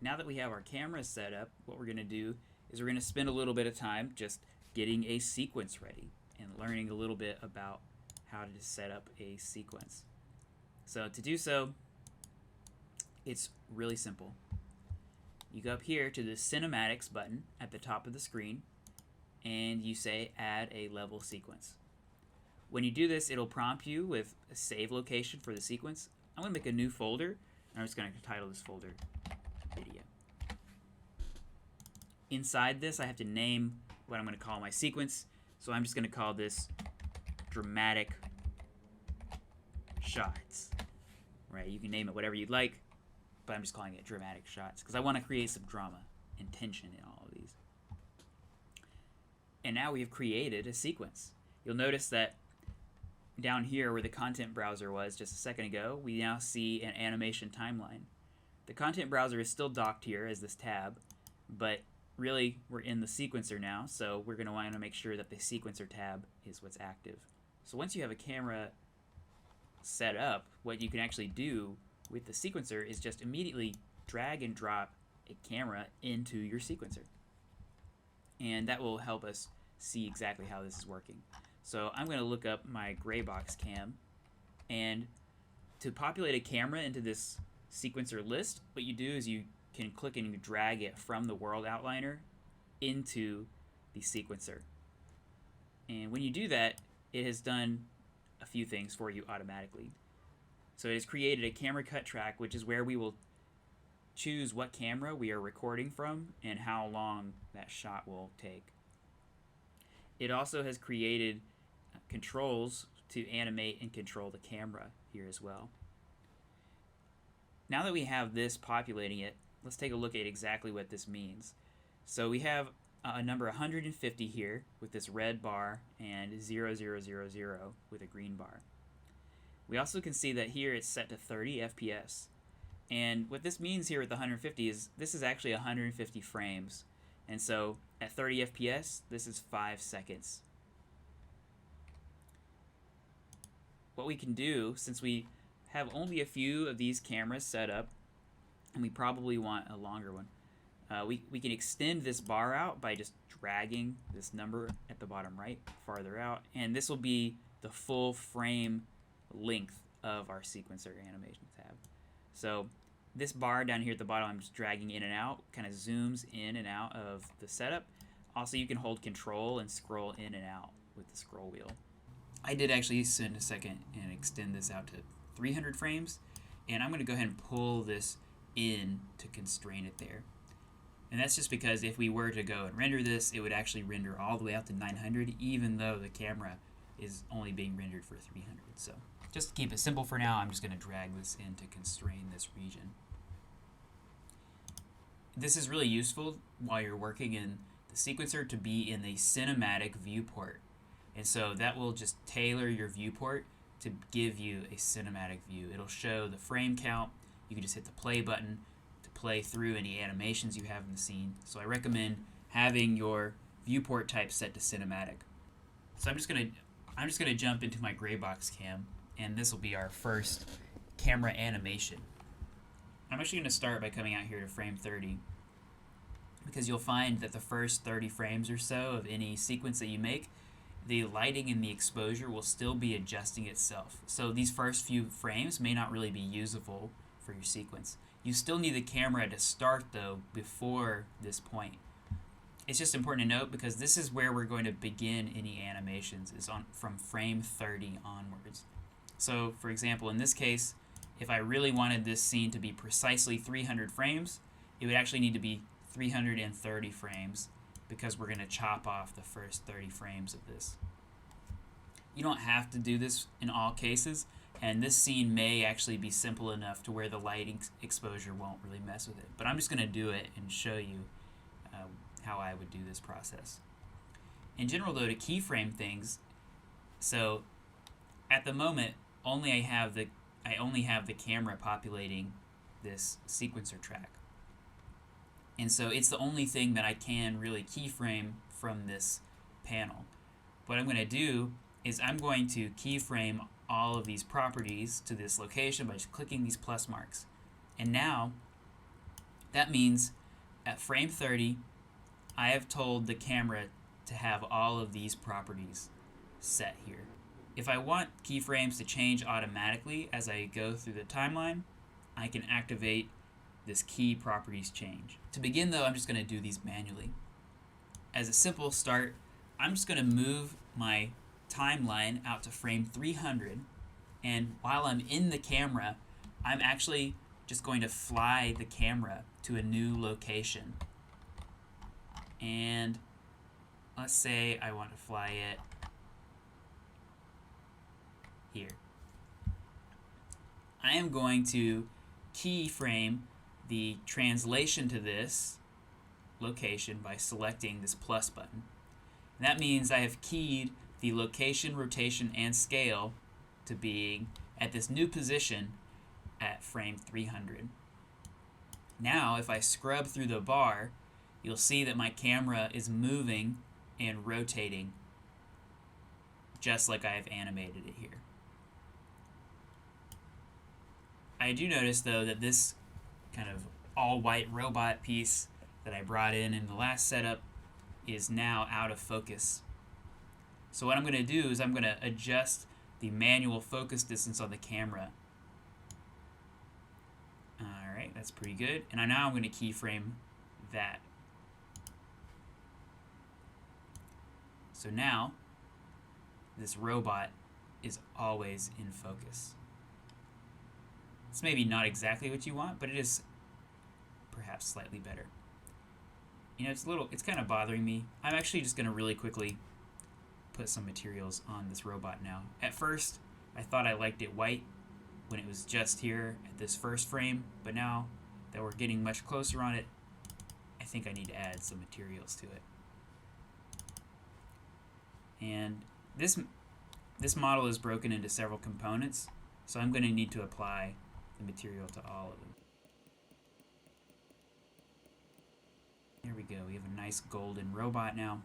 Now that we have our camera set up, what we're going to do is we're going to spend a little bit of time just getting a sequence ready and learning a little bit about how to set up a sequence. So to do so, it's really simple. You go up here to the cinematics button at the top of the screen and you say add a level sequence. When you do this, it'll prompt you with a save location for the sequence. I'm going to make a new folder, and I'm just going to title this folder video. Inside this, I have to name what I'm going to call my sequence. So I'm just going to call this dramatic shots. Right? You can name it whatever you'd like, but I'm just calling it dramatic shots because I want to create some drama and tension in all of these. And now we've created a sequence. You'll notice that down here where the content browser was just a second ago, we now see an animation timeline. The content browser is still docked here as this tab, but really we're in the sequencer now, so we're going to want to make sure that the sequencer tab is what's active. So once you have a camera set up, what you can actually do with the sequencer is just immediately drag and drop a camera into your sequencer. And that will help us see exactly how this is working. So I'm going to look up my gray box cam, and to populate a camera into this sequencer list, what you do is you can click and you drag it from the world outliner into the sequencer. And when you do that, it has done a few things for you automatically. So it has created a camera cut track, which is where we will choose what camera we are recording from and how long that shot will take. It also has created controls to animate and control the camera here as well. Now that we have this populating it, let's take a look at exactly what this means. So we have a number 150 here with this red bar and 0000 with a green bar. We also can see that here it's set to 30 FPS. And what this means here with the 150 is this is actually 150 frames. And so at 30 FPS, this is 5 seconds. What we can do, since we have only a few of these cameras set up, and we probably want a longer one, we can extend this bar out by just dragging this number at the bottom right farther out, and this will be the full frame length of our sequencer animation tab. So this bar down here at the bottom, I'm just dragging in and out, kind of zooms in and out of the setup. Also, you can hold control and scroll in and out with the scroll wheel. I did actually spend a second and extend this out to 300 frames, and I'm going to go ahead and pull this in to constrain it there. And that's just because if we were to go and render this, it would actually render all the way out to 900, even though the camera is only being rendered for 300. So just to keep it simple for now, I'm just going to drag this in to constrain this region. This is really useful while you're working in the sequencer to be in the cinematic viewport. And so that will just tailor your viewport to give you a cinematic view. It'll show the frame count. You can just hit the play button to play through any animations you have in the scene. So I recommend having your viewport type set to cinematic. So I'm just gonna jump into my gray box cam, and this will be our first camera animation. I'm actually gonna start by coming out here to frame 30, because you'll find that the first 30 frames or so of any sequence that you make, the lighting and the exposure will still be adjusting itself. So these first few frames may not really be usable for your sequence. You still need the camera to start though before this point. It's just important to note because this is where we're going to begin any animations, is from frame 30 onwards. So for example, in this case, if I really wanted this scene to be precisely 300 frames, it would actually need to be 330 frames, because we're going to chop off the first 30 frames of this. You don't have to do this in all cases, and this scene may actually be simple enough to where the lighting exposure won't really mess with it. But I'm just going to do it and show you how I would do this process. In general though, to keyframe things, so at the moment I only have the camera populating this sequencer track. And so it's the only thing that I can really keyframe from this panel. What I'm going to do is I'm going to keyframe all of these properties to this location by just clicking these plus marks. And now That means at frame 30, I have told the camera to have all of these properties set here. If I want keyframes to change automatically as I go through the timeline, I can activate this key properties change. To begin though, I'm just going to do these manually. As a simple start, I'm just going to move my timeline out to frame 300, and while I'm in the camera, I'm actually just going to fly the camera to a new location. And let's say I want to fly it here. I am going to keyframe the translation to this location by selecting this plus button. And that means I have keyed the location, rotation, and scale to being at this new position at frame 300. Now, if I scrub through the bar, you'll see that my camera is moving and rotating just like I have animated it here. I do notice though that this kind of all-white robot piece that I brought in the last setup is now out of focus. So what I'm going to do is I'm going to adjust the manual focus distance on the camera. Alright, that's pretty good. And now I'm going to keyframe that. So now this robot is always in focus. It's maybe not exactly what you want, but it is perhaps slightly better. You know, it's kind of bothering me. I'm actually just going to really quickly put some materials on this robot now. At first, I thought I liked it white when it was just here at this first frame, but now that we're getting much closer on it, I think I need to add some materials to it. And this model is broken into several components, so I'm going to need to apply the material to all of them. There we go. We have a nice golden robot now.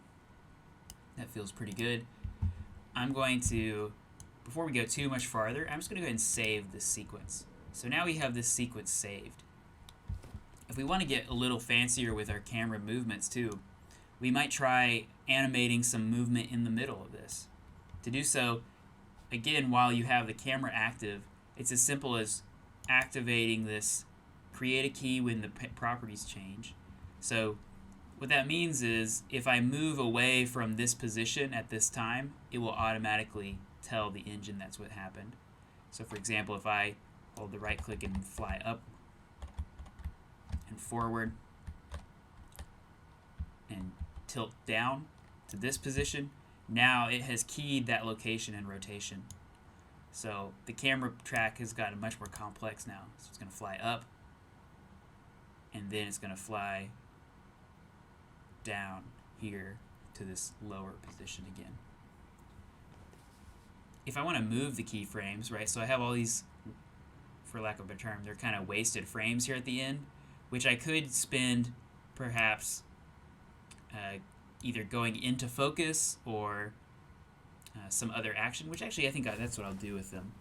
That feels pretty good. I'm going to, before we go too much farther, I'm just going to go ahead and save this sequence. So now we have this sequence saved. If we want to get a little fancier with our camera movements too, we might try animating some movement in the middle of this. To do so, again, while you have the camera active, it's as simple as activating this create a key when the properties change. So what that means is if I move away from this position at this time, it will automatically tell the engine that's what happened. So for example, if I hold the right click and fly up and forward and tilt down to this position, now it has keyed that location and rotation. So the camera track has gotten much more complex now. So it's going to fly up, and then it's going to fly down here to this lower position again. If I want to move the keyframes, right, so I have all these, for lack of a term, they're kind of wasted frames here at the end, which I could spend perhaps either going into focus or some other action, which actually I think that's what I'll do with them.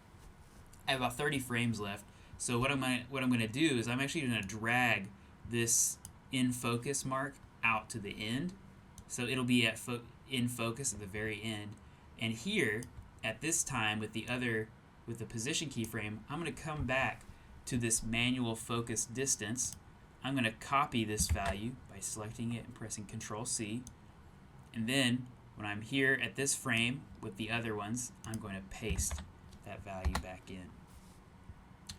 I have about 30 frames left, so what I'm going to do is I'm actually going to drag this in focus mark out to the end, so it'll be at in focus at the very end. And here at this time with the position keyframe, I'm going to come back to this manual focus distance. I'm going to copy this value by selecting it and pressing Control C, and then when I'm here at this frame with the other ones, I'm going to paste that value back in.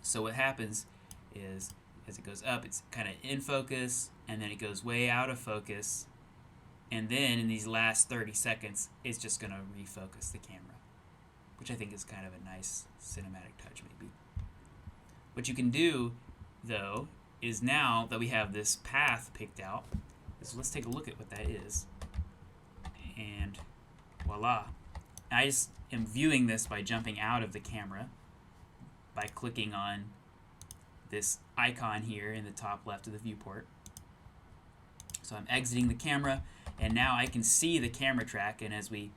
So what happens is as it goes up, it's kind of in focus, and then it goes way out of focus, and then in these last 30 seconds, it's just going to refocus the camera, which I think is kind of a nice cinematic touch maybe. What you can do, though, is now that we have this path picked out, is let's take a look at what that is. And voila. I just am viewing this by jumping out of the camera by clicking on this icon here in the top left of the viewport. So I'm exiting the camera, and now I can see the camera track, and as we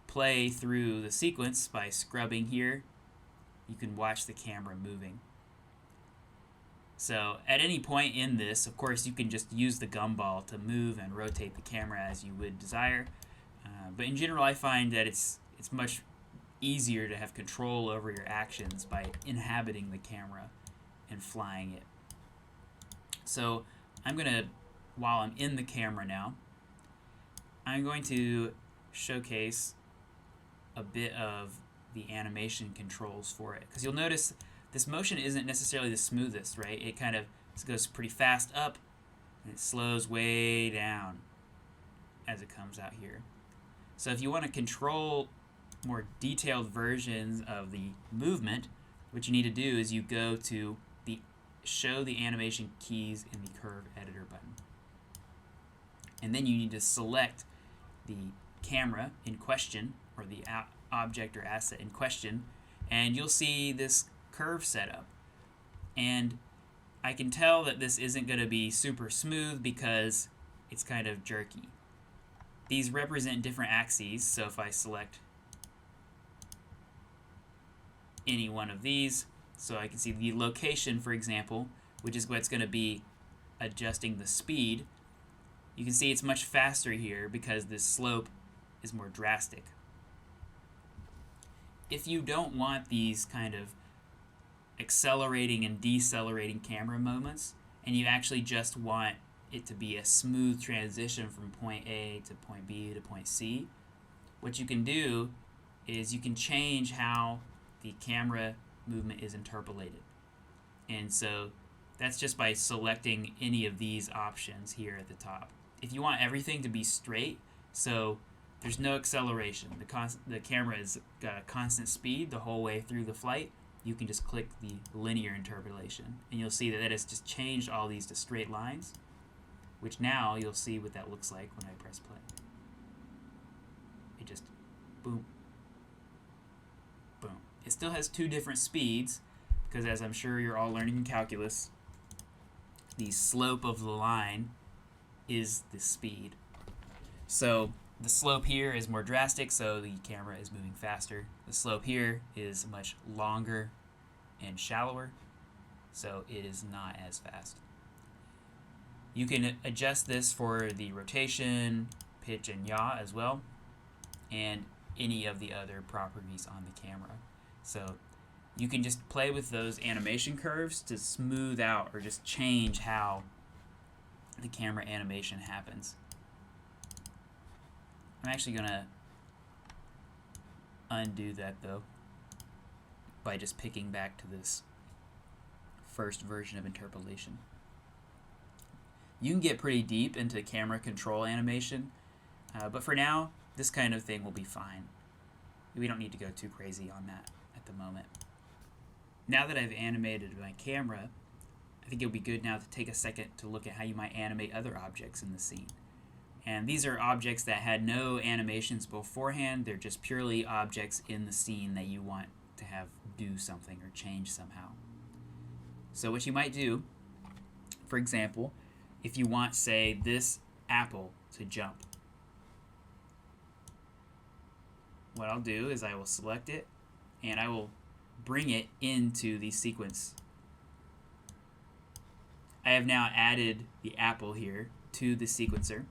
play through the sequence by scrubbing here, you can watch the camera moving. So at any point in this, of course, you can just use the gumball to move and rotate the camera as you would desire. But in general, I find that it's much easier to have control over your actions by inhabiting the camera and flying it. So I'm going to, while I'm in the camera now, I'm going to showcase a bit of the animation controls for it. Because you'll notice this motion isn't necessarily the smoothest, right? It kind of goes pretty fast up and it slows way down as it comes out here. So if you want to control more detailed versions of the movement, what you need to do is you go to the show the animation keys in the curve editor button. And then you need to select the camera in question, or the object or asset in question, and you'll see this curve setup. And I can tell that this isn't going to be super smooth because it's kind of jerky. These represent different axes, so if I select any one of these, so I can see the location, for example, which is what's going to be adjusting the speed, you can see it's much faster here because this slope is more drastic. If you don't want these kind of accelerating and decelerating camera moments, and you actually just want it to be a smooth transition from point A to point B to point C, what you can do is you can change how the camera movement is interpolated. And so that's just by selecting any of these options here at the top. If you want everything to be straight, so there's no acceleration, the camera has got a constant speed the whole way through the flight, you can just click the linear interpolation, and you'll see that that has just changed all these to straight lines, which now you'll see what that looks like when I press play. It just boom, boom. It still has two different speeds, because as I'm sure you're all learning in calculus, the slope of the line is the speed. So the slope here is more drastic, so the camera is moving faster. The slope here is much longer and shallower, so it is not as fast. You can adjust this for the rotation, pitch, and yaw as well, and any of the other properties on the camera. So you can just play with those animation curves to smooth out or just change how the camera animation happens. I'm actually going to undo that though by just picking back to this first version of interpolation. You can get pretty deep into camera control animation, but for now, this kind of thing will be fine. We don't need to go too crazy on that at the moment. Now that I've animated my camera, I think it'll be good now to take a second to look at how you might animate other objects in the scene. And these are objects that had no animations beforehand. They're just purely objects in the scene that you want to have do something or change somehow. So what you might do, for example, if you want, say, this apple to jump, what I'll do is I will select it and I will bring it into the sequence. I have now added the apple here to the sequencer.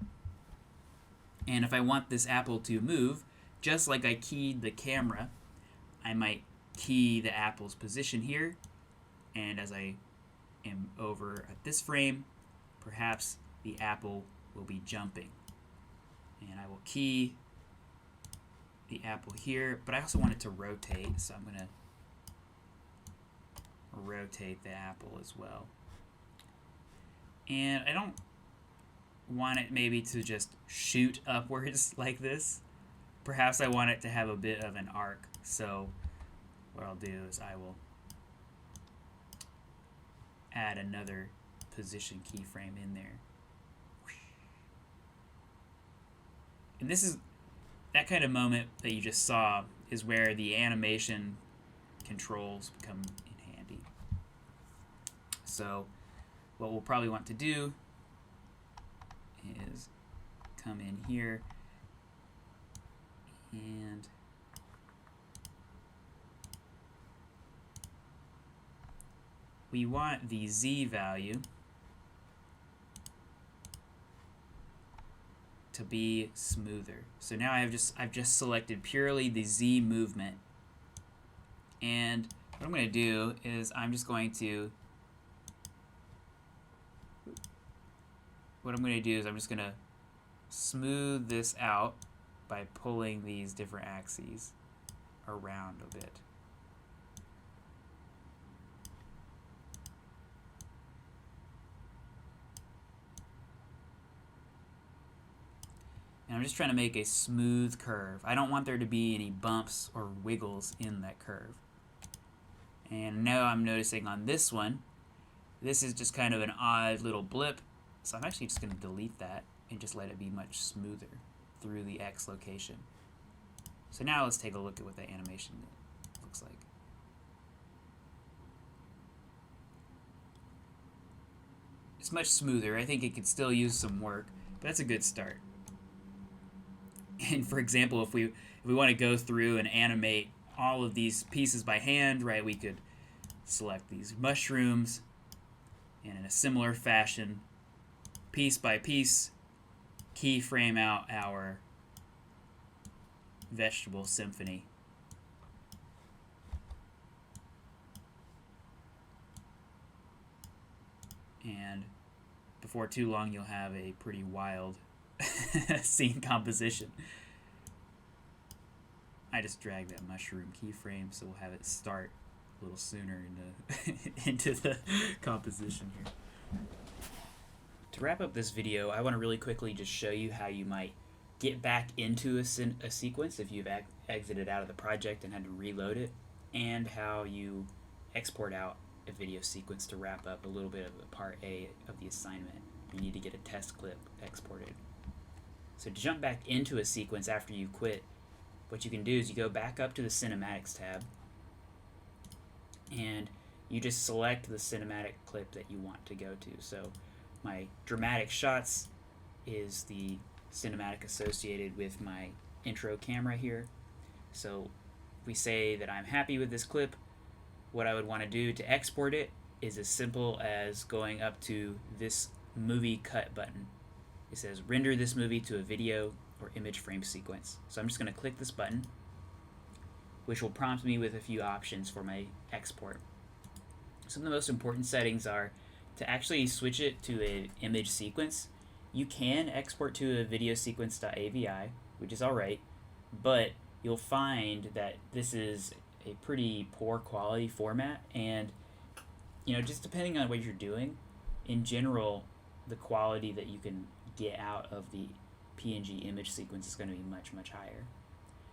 And if I want this apple to move, just like I keyed the camera, I might key the apple's position here. And as I am over at this frame, perhaps the apple will be jumping. And I will key the apple here, but I also want it to rotate, so I'm going to rotate the apple as well. And I don't want it maybe to just shoot upwards like this. Perhaps I want it to have a bit of an arc. So what I'll do is I will add another position keyframe in there. And this is that kind of moment that you just saw is where the animation controls come in handy. So what we'll probably want to do is come in here and we want the Z value to be smoother. So now I've just selected purely the Z movement, and what I'm going to do is I'm just going to smooth this out by pulling these different axes around a bit. And I'm just trying to make a smooth curve. I don't want there to be any bumps or wiggles in that curve. And now I'm noticing on this one, this is just kind of an odd little blip. So I'm actually just going to delete that and just let it be much smoother through the X location. So now let's take a look at what that animation looks like. It's much smoother. I think it could still use some work, but that's a good start. And for example, if we want to go through and animate all of these pieces by hand, right, we could select these mushrooms and in a similar fashion, piece by piece, keyframe out our vegetable symphony. And before too long, you'll have a pretty wild scene composition. I just dragged that mushroom keyframe, so we'll have it start a little sooner into the composition here. To wrap up this video, I want to really quickly just show you how you might get back into a sequence if you've exited out of the project and had to reload it, and how you export out a video sequence to wrap up a little bit of the part A of the assignment. You need to get a test clip exported. So to jump back into a sequence after you quit, what you can do is you go back up to the Cinematics tab, and you just select the cinematic clip that you want to go to. So my dramatic shots is the cinematic associated with my intro camera here. So if we say that I'm happy with this clip, what I would want to do to export it is as simple as going up to this movie cut button. It says render this movie to a video or image frame sequence. So I'm just going to click this button, which will prompt me with a few options for my export. Some of the most important settings are to actually switch it to an image sequence. You can export to a video sequence.avi, which is alright, but you'll find that this is a pretty poor quality format, and just depending on what you're doing, in general, the quality that you can get out of the PNG image sequence is going to be much, much higher.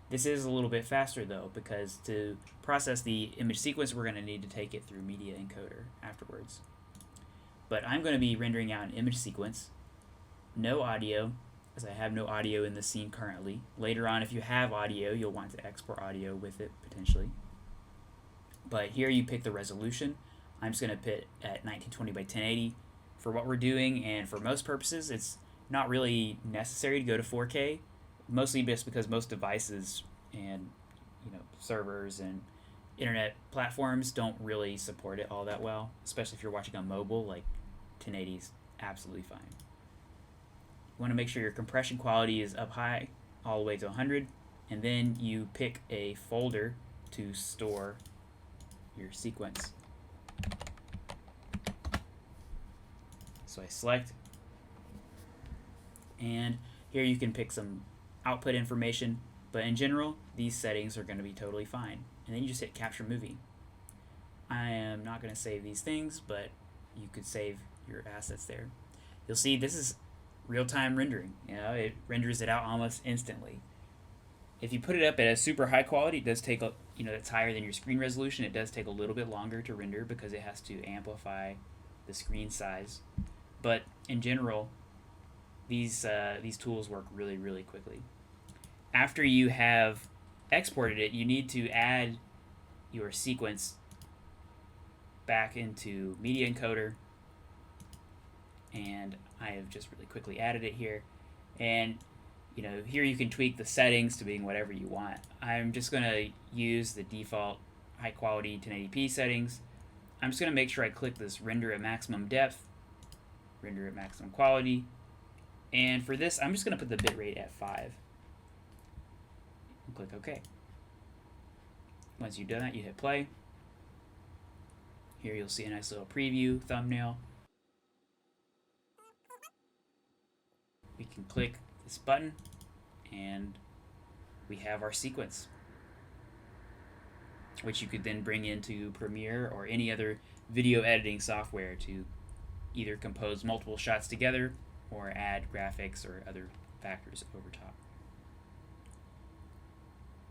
This is a little bit faster though, because to process the image sequence, we're going to need to take it through Media Encoder afterwards. But I'm going to be rendering out an image sequence, no audio, as I have no audio in the scene currently. Later on, if you have audio, you'll want to export audio with it, potentially. But here you pick the resolution. I'm just going to put at 1920 by 1080 for what we're doing, and for most purposes, it's not really necessary to go to 4K, mostly just because most devices and servers and internet platforms don't really support it all that well, especially if you're watching on mobile. Like 1080 is absolutely fine. You want to make sure your compression quality is up high, all the way to 100, and then you pick a folder to store your sequence. So I select, and here you can pick some output information, but in general, these settings are going to be totally fine. And then you just hit capture movie. I am not going to save these things, but you could save your assets there. You'll see this is real-time rendering. It renders it out almost instantly. If you put it up at a super high quality, it does take that's higher than your screen resolution. It does take a little bit longer to render because it has to amplify the screen size. But in general, these tools work really, really quickly. After you have exported it, you need to add your sequence back into Media Encoder, and I have just really quickly added it here. And here you can tweak the settings to being whatever you want. I'm just going to use the default high quality 1080p settings, I'm just going to make sure I click this render at maximum depth, render at maximum quality, and for this I'm just going to put the bitrate at 5 and click OK. Once you've done that, you hit play. Here you'll see a nice little preview thumbnail. We can click this button and we have our sequence, which you could then bring into Premiere or any other video editing software to either compose multiple shots together or add graphics or other factors over top.